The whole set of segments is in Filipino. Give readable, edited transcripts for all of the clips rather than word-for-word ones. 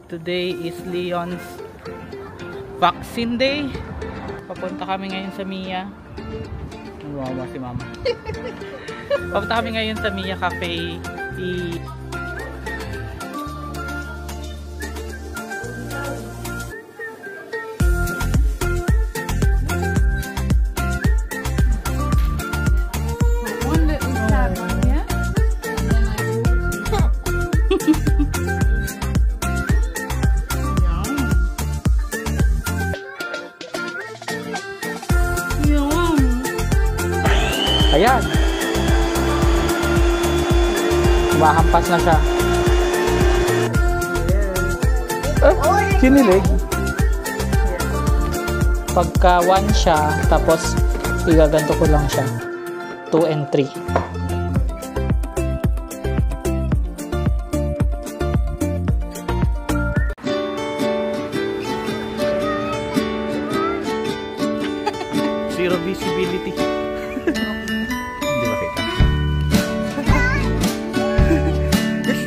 Today is Leon's vaccine day. Papunta kami ngayon sa Mia. Nawawa si mama. Papunta kami ngayon sa Mia Cafe. Ayan. Mahampas na siya. Kinilig. Pagka 1 siya, tapos igaganto ko lang siya. 2 and 3. Zero visibility.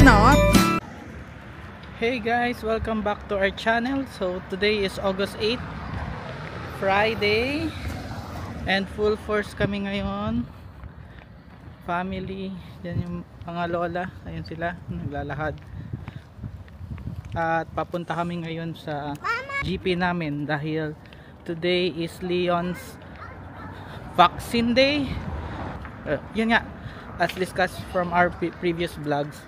Not. Hey guys, welcome back to our channel. So today is August 8, Friday, and full force kami ngayon. Family, yan yung mga lola, ayun sila, naglalakad. At papunta kami ngayon sa GP namin dahil today is Leon's vaccine day. Yun nga, as discussed from our previous vlogs,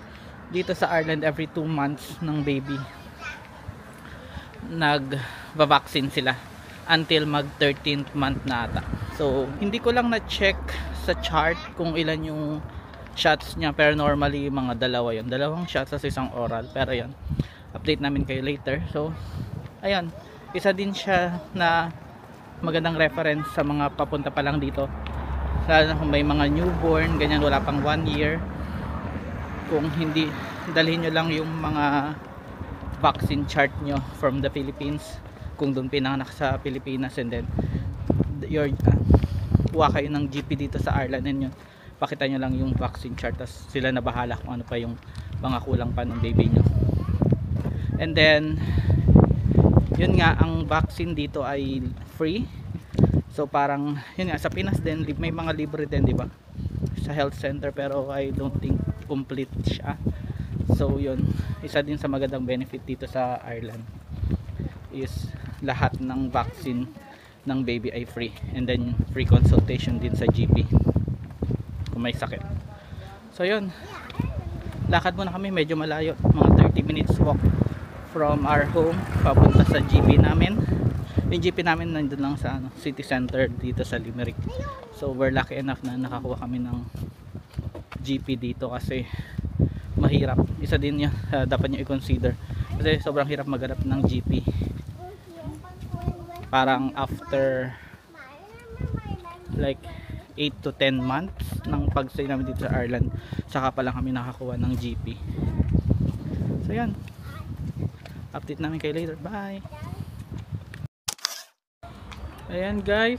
dito sa Ireland every 2 months ng baby nag-vaccine sila until mag 13th month na ata. So hindi ko lang na-check sa chart kung ilan yung shots niya, pero normally mga dalawa yun, 2 shots sa isang oral. Pero yun, update namin kayo later. So ayun, isa din siya na magandang reference sa mga papunta pa lang dito, lalo na kung may mga newborn, ganyan, wala pang 1 year. Kung hindi, dalhin nyo lang yung mga vaccine chart nyo from the Philippines, kung doon pinanganak sa Pilipinas, and then kuha kayo ng GP dito sa Ireland, and yun, pakita nyo lang yung vaccine chart, tas sila na bahala kung ano pa yung mga kulang pa ng baby nyo. And then yun nga, ang vaccine dito ay free. So parang yun nga, sa Pinas din may mga libre din, di ba, sa health center, pero I don't think complete siya. So yun, isa din sa magandang benefit dito sa Ireland is lahat ng vaccine ng baby ay free, and then free consultation din sa GP kung may sakit. So yun, lakad muna kami, medyo malayo, mga 30 minutes walk from our home papunta sa GP namin. Yung GP namin nandun lang sa city center dito sa Limerick. So we're lucky enough na nakakuha kami ng GP dito kasi mahirap. Isa din yun, dapat nyo i-consider kasi sobrang hirap maghanap ng GP. Parang after like 8 to 10 months ng pag-stay namin dito sa Ireland, saka pa lang kami nakakuha ng GP. So yan, update namin kayo later. Bye. Ayan guys,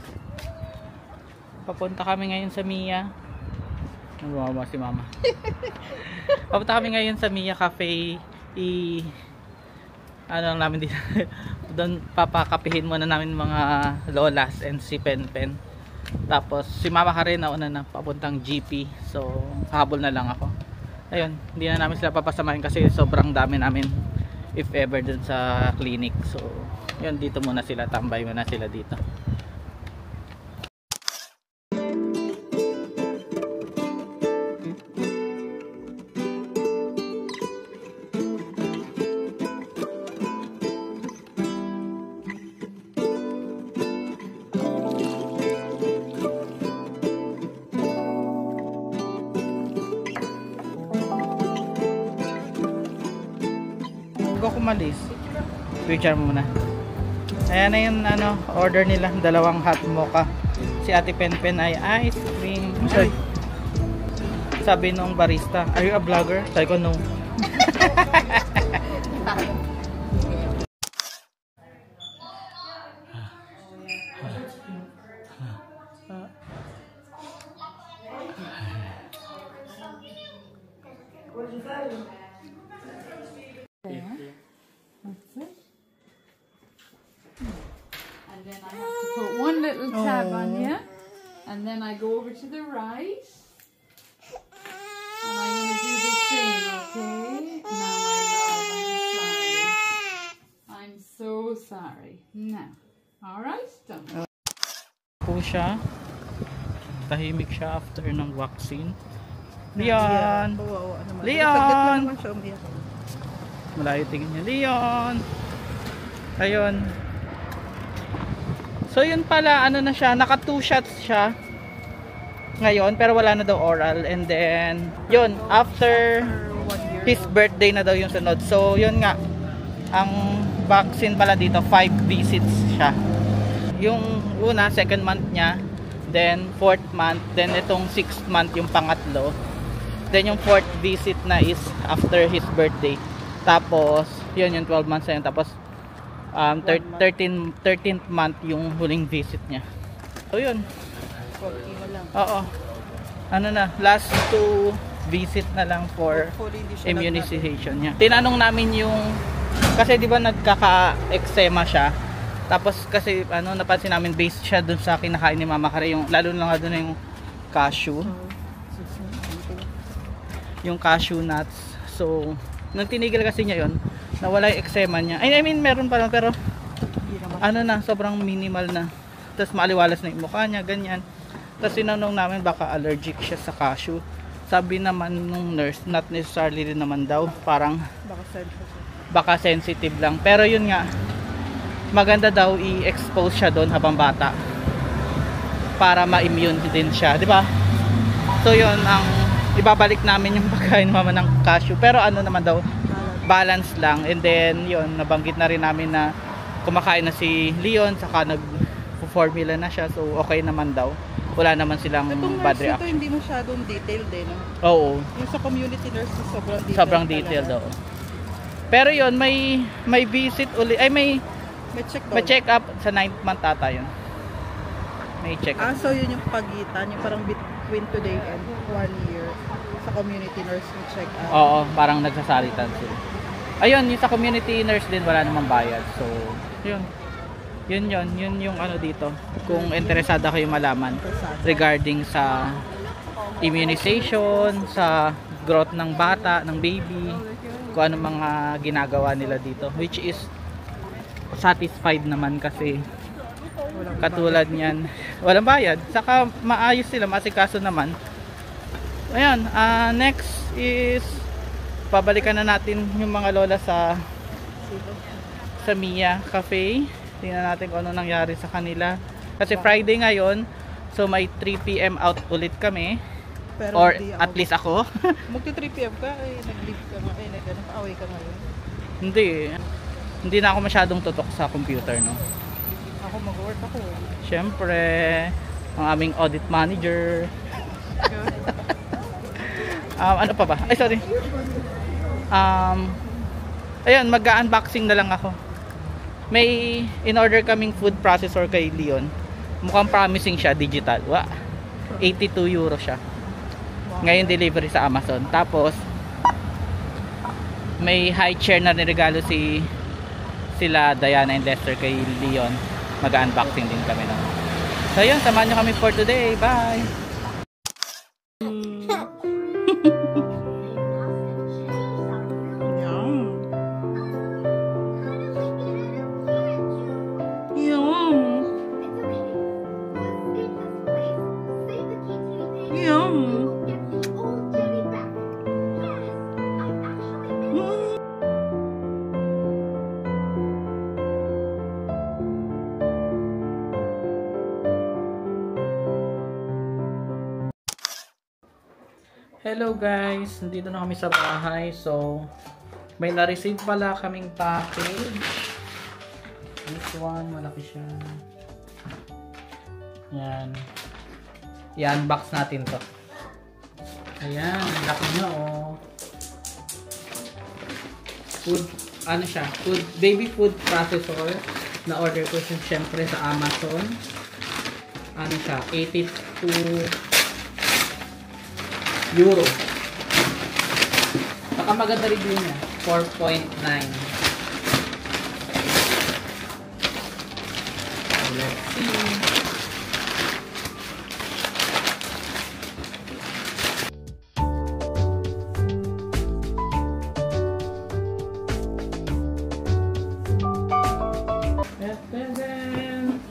papunta kami ngayon sa Mia. Nawawa si mama. Papunta kami ngayon sa Mia Cafe. Ano lang namin dito. Doon papakapihin muna namin mga lolas and si Pen. Tapos si mama ka rin nauna na papuntang GP. So habol na lang ako. Ayun, hindi na namin sila papasamahin kasi sobrang dami namin if ever dun sa clinic. So yun, dito muna sila, tambay muna sila dito. Bago ako malis, picture mo muna. Ayan na yung order nila, 2 hot mocha. Si Ate Pen ay ice cream. Sabi nung barista, are you a vlogger? Sabi ko, no. Yeah. little tab on you. And then I go over to the right. And I'm going to do the same, okay? Now, my love, I'm sorry. I'm so sorry. Now, alright? Done. Po siya. Tahimik siya after ng vaccine. Leon! Leon! Malayo tingin niya. Leon! Ayun. So yun pala, ano na siya, naka 2 shots siya ngayon, pero wala na daw oral. And then, yun, after his birthday na daw yung sunod. So yun nga, ang vaccine pala dito, 5 visits siya. Yung una, 2nd month niya, then 4th month, then itong 6th month yung pangatlo. Then yung 4th visit na is after his birthday. Tapos, yun yung 12 months na yun. Tapos, 13th month yung huling visit niya. So yun. Oo. Ano na, last 2 visit na lang for immunization niya. Tinanong namin yung, kasi di ba nagkaka-eczema siya. Tapos kasi ano, napansin namin based siya dun sa kinakain ni Mama Kare, yung lalo na nga dun yung cashew. Yung cashew nuts. So, nang tinigil kasi niya yun, nawala yung eczema niya. I mean, meron pa lang, pero ano na, sobrang minimal na. Tapos maaliwalas na yung mukha niya, ganyan. Tapos sinanong namin baka allergic siya sa cashew. Sabi naman nung nurse, not necessarily rin naman daw, parang baka sensitive lang. Pero yun nga, maganda daw i-expose siya doon habang bata para ma-immune din siya, di ba? So yun, ang ibabalik namin yung pagkain mama ng cashew, pero ano naman daw, balance lang. And then yun, nabanggit na rin namin na kumakain na si Leon, saka nag-formula na siya, so okay naman daw, wala naman silang bad reaction. Ito hindi masyadong detailed din, no? Oo, yung sa community nurse sobrang detailed daw. Pero yun, may visit uli, ay may check up sa 9th month ata yun. May check up. So yun yung pagitan, yung parang between today and 1 year sa community nurse yung check up. Oo, parang nagsasalitan sila. Ayun, yung sa community nurse din wala namang bayad. So, yun yung ano dito. Kung interesado kayo malaman regarding sa immunization, sa growth ng bata, ng baby, kung ano mga ginagawa nila dito, which is satisfied naman kasi katulad niyan, walang bayad, saka maayos sila, masikaso naman. Ayan, next is pabalikan na natin yung mga lola sa Mia Cafe. Tingnan natin kung ano nangyari sa kanila kasi Friday ngayon, so may 3 PM out ulit kami. Pero or at least ako. Magti 3 PM ka, nag-leave ka nga, nag-away ka ngayon. Hindi na ako masyadong tutok sa computer, no? Ako mag-work ako. Siyempre, ang aming audit manager. Ano pa ba? Ay, sorry. Ayun, mag-unboxing na lang ako. May in-order kaming food processor kay Leon. Mukhang promising siya, digital. 82 euro siya. Ngayon delivery sa Amazon. Tapos, may high chair na niregalo sila Diana and Lester kay Leon. Mag-unboxing din kami nun. So yun, samahan nyo kami for today. Bye! Hello guys, nandito na kami sa bahay. So, may na-receive pala kaming package. This one, malaki siya. Yan. I-unbox natin to. Ayan, laki niya oh. Ano siya? Baby food processor. Na-order ko siya syempre sa Amazon. Ano siya? 82 euro. Baka maganda review niya. 4.9. Let's see. And then,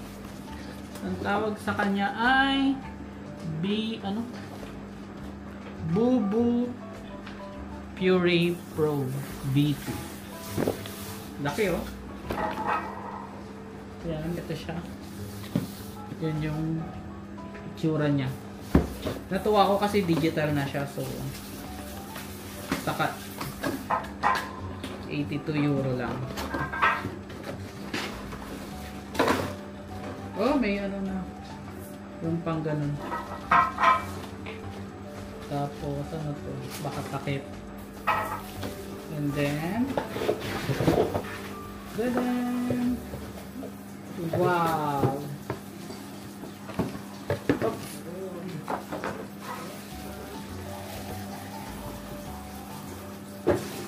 ang tawag sa kanya ay Bubu Puree Pro V2. Laki oh. Yan, ito siya. Yan yung itsura niya. Natuwa ko kasi digital na siya, so takat 82 euro lang. Oh, may ano na yung pang ganun. Tapos ano to, baka takip. And then wow. Oops.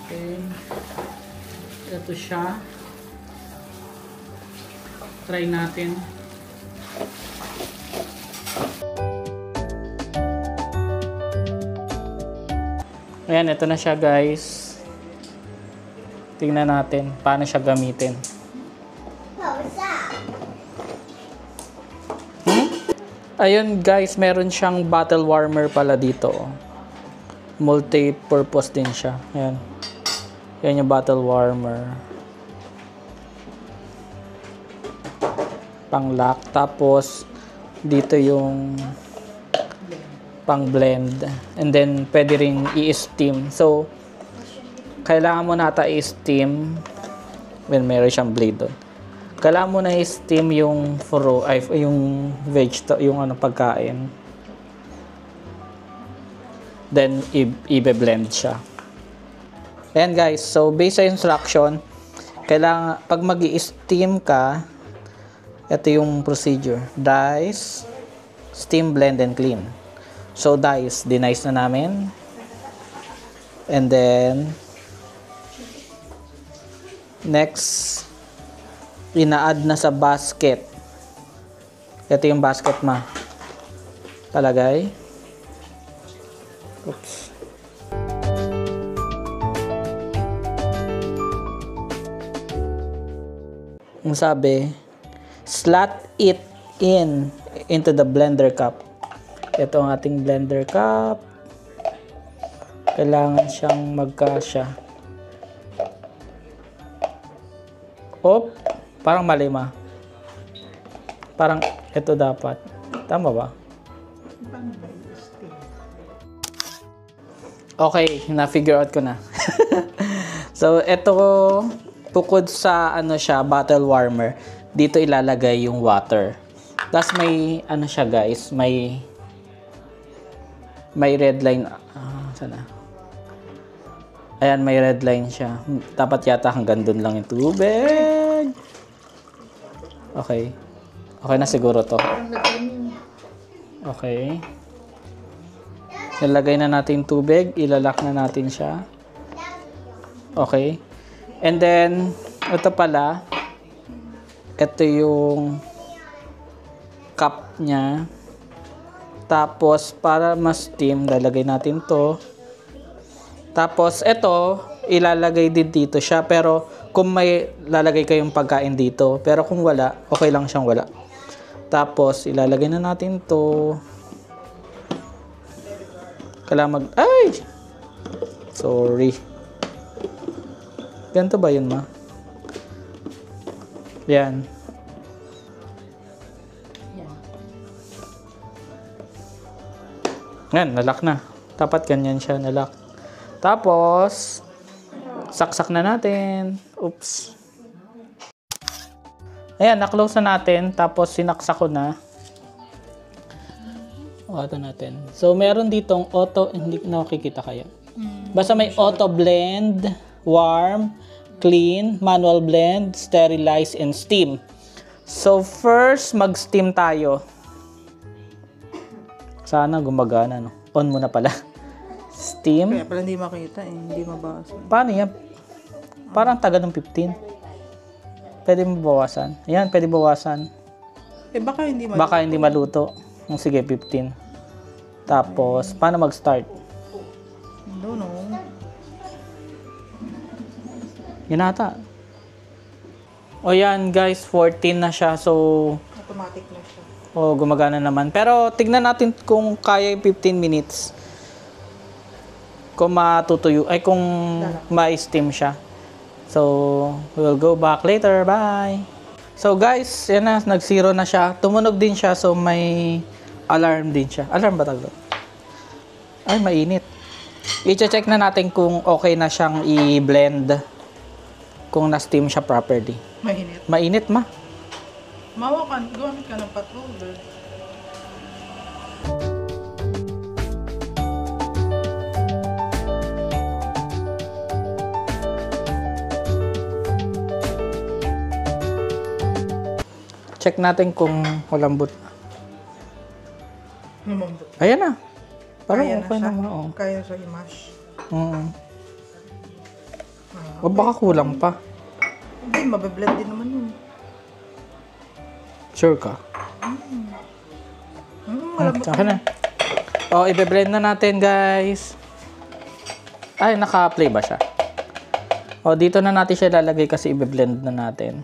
Okay. Ito siya. Try natin. Ayan, ito na siya guys. Tingnan natin paano siya gamitin. Ayun guys, meron siyang bottle warmer pala dito. Multi-purpose din siya. Ayan. Ayan yung bottle warmer. Pang lock. Tapos, dito yung pang blend. And then, pwede rin i-steam. So, kailangan mo nata i-steam. When meron siyang blade doon. Kailangan mo na i-steam yung yung yung pagkain. Then i-blend siya. Ayan guys, so based sa instruction, kailangan pag magi-steam ka, ito yung procedure. Dice, steam, blend, and clean. So dice, dinice na namin. And then next, ina-add na sa basket. Ito yung basket ma. Palagay. Oops. Ang sabi, slot it into the blender cup. Ito ang ating blender cup. Kailangan siyang magkasya. Op, parang mali ma. Parang ito dapat. Tama ba? Okay, na-figure out ko na. So, ito, bukod sa ano siya, bottle warmer, dito ilalagay yung water. Tapos may, ano siya guys, may red line. Sana. Ayan, may red line siya. Dapat yata hanggang dun lang yung tubig. Okay. Okay na siguro to. Okay. Nilagay na natin tubig. Ilalak na natin siya. Okay. And then, ito pala. Ito yung cup niya. Tapos, para ma-steam, lalagay natin to. Tapos, ito, ilalagay din dito siya. Pero, kung may lalagay kayong pagkain dito. Pero kung wala, okay lang siyang wala. Tapos, ilalagay na natin to. Kailangan ay! Sorry. Ganito ba yun, ma? Yan. Yan, nalock na. Dapat ganyan siya, nalock. Tapos, saksak na natin. Oops. Ayan, na-close na natin. Tapos, sinaksak ko na. Auto natin. So, meron ditong auto, hindi nakikita kaya. Basta may auto blend, warm, clean, manual blend, sterilize, and steam. So, first, mag-steam tayo. Sana gumagana, no? On muna pala. Steam. Kaya pala hindi makita eh. Hindi mabasa. Paano yan? Parang taga ng 15. Pwede mo bawasan. Ayan, pwede bawasan. Eh baka hindi maluto. Baka hindi maluto. Sige, 15. Tapos, paano mag-start? No, no. Yan ata. O yan guys, 14 na siya. So, Automatic na siya. gumagana naman. Pero tignan natin kung kaya yung 15 minutes. Kung matutuyo, ay kung ma-steam siya. So, we'll go back later. Bye! So guys, yan na, nag-zero na siya. Tumunog din siya, so may alarm din siya. Alarm ba tawag? Ay, mainit. I-check na natin kung okay na siyang i-blend. Kung na-steam siya properly. Mainit. Mainit ma. Mawakan, gumamit ka ng patroller. Check natin kung malambot. Lumambot. Ayan na. Parang Kaya okay na siya. naman. Oo. Kaya siya i-mash. O baka kulang pa. Hindi, mabiblend din naman yun. Sure ka? Malambot. Saka na. O, i-blend na natin guys. Ay, naka-play ba siya? O, dito na natin siya lalagay kasi i-blend na natin.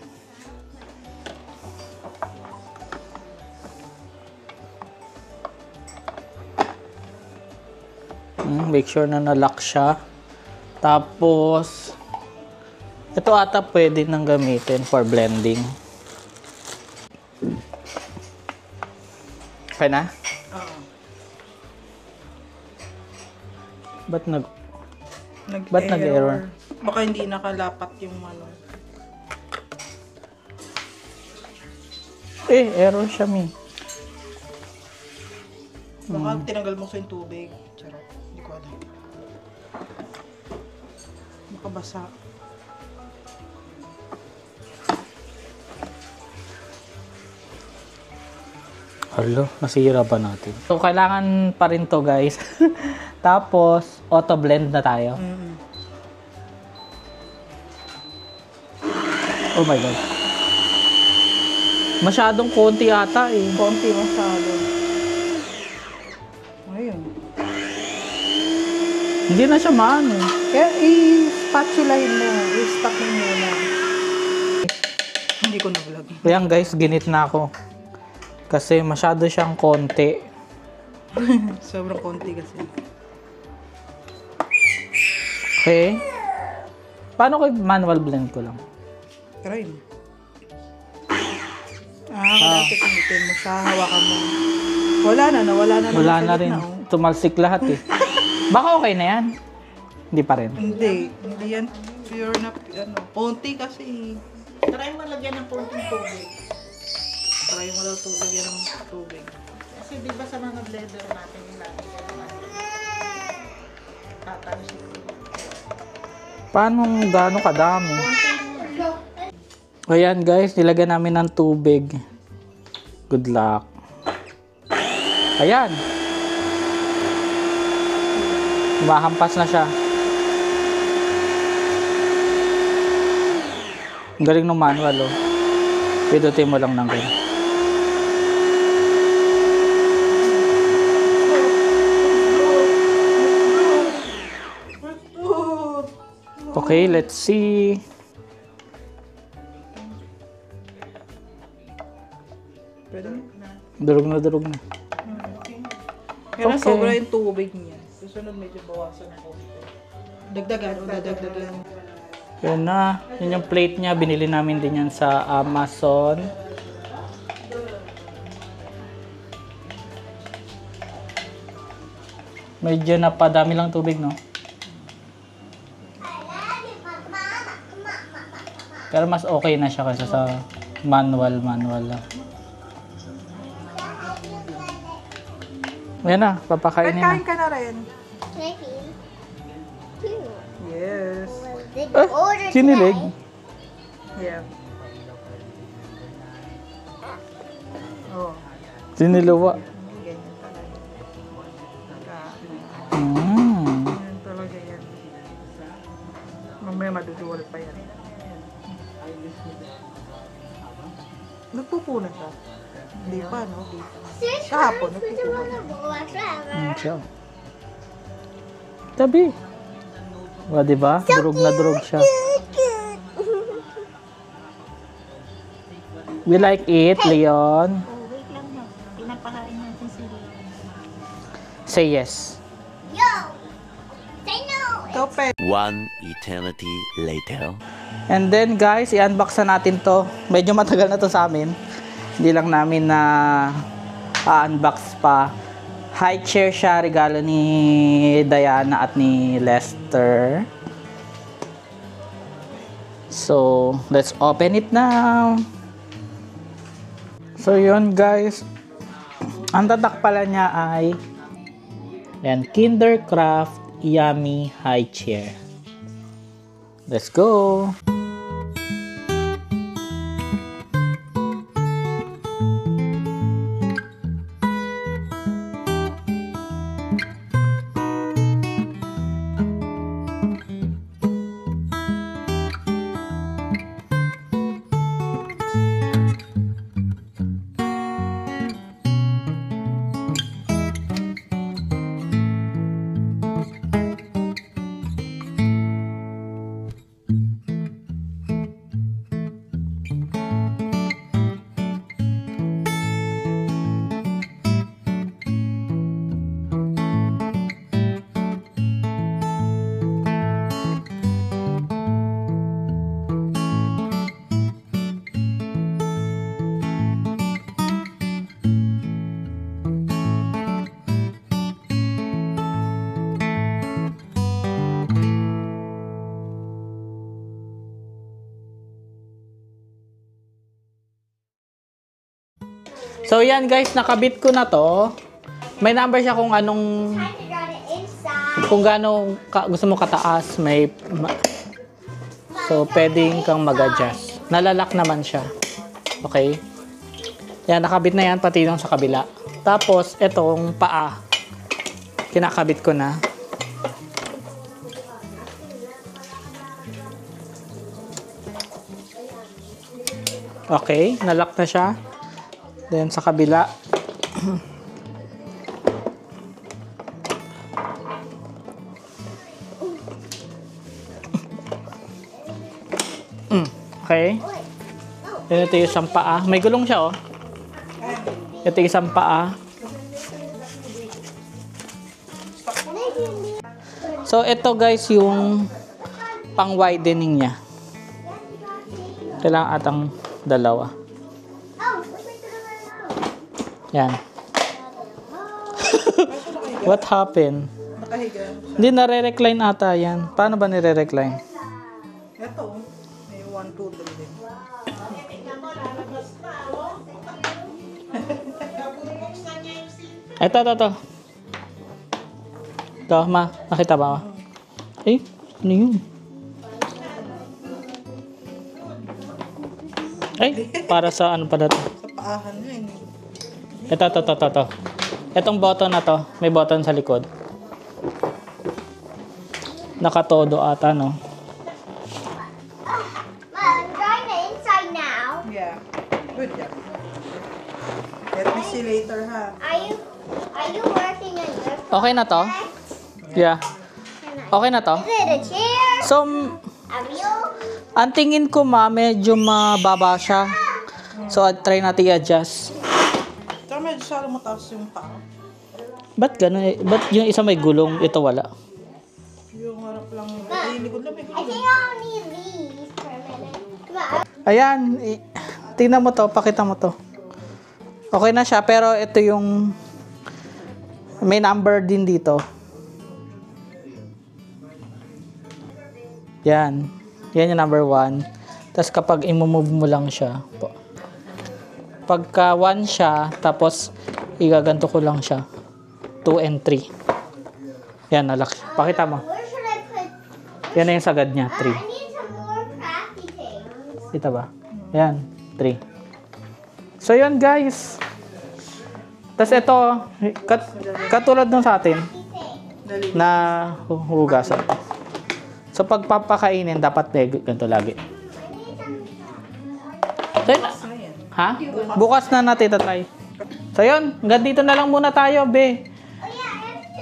Make sure na na-lock siya. Tapos, ito ata pwede nang gamitin for blending. Okay na? Oo. Ba't nag-error? Baka hindi nakalapat yung ano. Error siya, mi. Baka tinanggal mo sa yung tubig. Charot. Hindi ko alam. Makabasa. Hello, nasira ba natin? So, kailangan pa rin to guys. Tapos, auto-blend na tayo. Oh my God. Masyadong konti ata eh. Konti masyado. Ayun. Hindi na siya maano. Kaya i-spatulahin mo. I-stack mo muna. Hindi ko na-vlog. Ayan guys, ginit na ako. Kasi masyado siyang konti. Sobrang konti kasi. Okay. Paano ko manual blend ko lang? Try mo. Wala pipinitin mo siya. Hawakan mo. Wala na. Nawala na. Wala sa na rin. gitna, oh. Tumalsik lahat eh. Baka okay na yan? Hindi pa rin. Hindi. Hindi yan pure na ano. Konti kasi. Try mo lagyan ng konting tubig. Try mo daw lagyan ng tubig. Kasi di ba sa mga blender natin yung lagi naman tatalsik. Paano gaano kadami? Ayan guys, nilagyan namin ng tubig. Good luck. Ayan. Mahampas na siya. Ang galing ng manual oh. Pidutin mo lang ng ganyan. Okay, let's see. Pwede mo. Durog na, durog na. Pero Okay. sobra yung tubig niya. Susunod medyo bawasan na konti. Dagdagan o dadagdagan. Yun na. Yun yung plate niya. Binili namin din yan sa Amazon. Medyo napadami lang tubig, no? Pero mas okay na siya kaysa sa manual lang. Yan na, papakainin na. Kain ka na rin. Maybe two. Yes. Did you order Kinilig. Yeah. Oh. Siniluwa. Ganyan talaga. Ganyan talaga yan. Mamaya maduduwal pa yan. Nagpupuna siya. Hindi pa, no? Hindi pa. Kahapon, nagpupuna. Siya. Tabi. O, diba? Durog na durog siya. We like it, Leon. Oh, wait lang na. Pinapakain natin sila. Say yes. Yo! Say no! Ito, pe. One eternity later. And then guys, i-unbox na natin to. Medyo matagal na to sa amin. Hindi lang namin na unbox pa. High chair siya, regalo ni Diana at ni Lester. So, let's open it now. So, yun guys. Ang tatak pala niya ay yan, Kindercraft Yummy High Chair. Let's go! So yan guys, nakabit ko na to. May number siya kung anong, Time to draw the inside. kung gaano gusto mo kataas. So pwedeng kang mag-adjust. Nalalak naman siya. Okay? Yan, nakabit na yan pati yung sa kabila. Tapos itong paa, kinakabit ko na. Okay, nalock na siya. Then sa kabila. Okay. Then ito yung isang paa. May gulong siya, oh. Ito yung isang paa. So ito guys yung pang widening niya. Kailangan atang dalawa. Yan. What happened? Nakahiga. Hindi nare-recline ata yan. Paano ba nire-recline? Ito, may 1, 2, 3 din. Ito. Ito, ma. Nakita ba? Eh, ano yun? Ay, para sa ano pa dito? Sa paahan niya, hindi. Ito. Itong button na to, may button sa likod. Nakatodo ata, no? Mom, I'm drawing the inside now. Yeah. Good job. Let me see later, ha? Are you working on your Okay na to? Yeah. Okay na to? Is it a chair? So, A wheel? ang tingin ko ma, medyo mababa siya. So, try natin i-adjust. Tsaka medyo salo mataas yung paa. Ba't gano'n? Ba't yung isa may gulong, ito wala? Yung harap lang, yung likod lang may I think I'll need these for a minute. Come on. Ayan, tingnan mo to, pakita mo to. Okay na siya, pero ito yung may number din dito. Yan. Yan yung number 1. Tapos kapag i-move mo lang siya, pagka 1 siya, tapos igaganto ko lang siya. 2 and 3. Yan, nalaki. Pakita mo. Where should I put? Yan na yung sagad niya, 3. I need some more crafty things. Kita ba? Yan, 3. So, yun guys. Tapos ito, katulad nung sa atin, na hugasan. So, pag papakainin, dapat ganito lagi. So, yun, ha? Bukas na natin tatry. So, yun. Hanggang dito na lang muna tayo, be.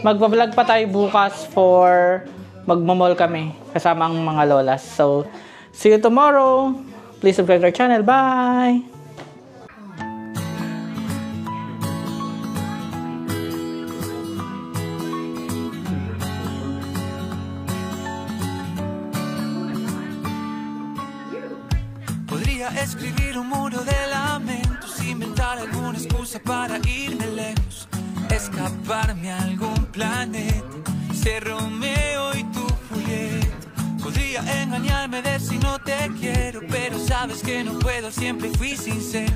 Magbablog pa tayo bukas for magmamall kami kasama ang mga lolas. So, see you tomorrow. Please subscribe to our channel. Bye! Podría escribir un muro de lamentos, inventar alguna excusa para irme lejos, escaparme a algún planeta, ser Romeo y tú Julieta. Podría engañarme de si no te quiero, pero sabes que no puedo, siempre fui sincero.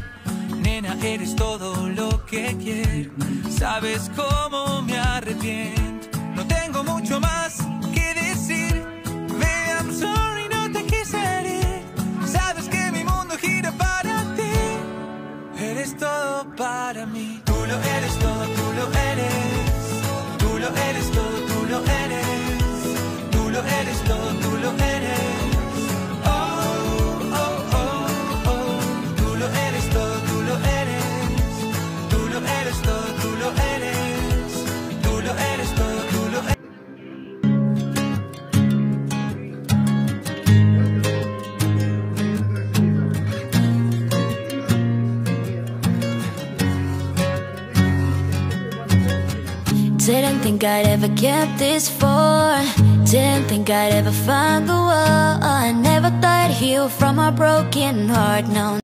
Nena, eres todo lo que quiero, sabes cómo me arrepiento. No tengo mucho más que decir, baby, I'm sorry, no te quise herir. Sabes que mi mundo gira para ti, eres todo para mí. Tú lo eres todo, tú lo eres. Tú lo eres todo, tú lo eres. Tú lo eres todo, tú lo eres. Oh, oh, oh, oh. Tú lo eres todo, tú lo eres. Tú lo eres todo, tú lo eres. Tú lo eres todo, tú lo eres. Didn't think I'd ever get this far. Didn't think I'd ever find the one. I never thought I'd heal from a broken heart. No.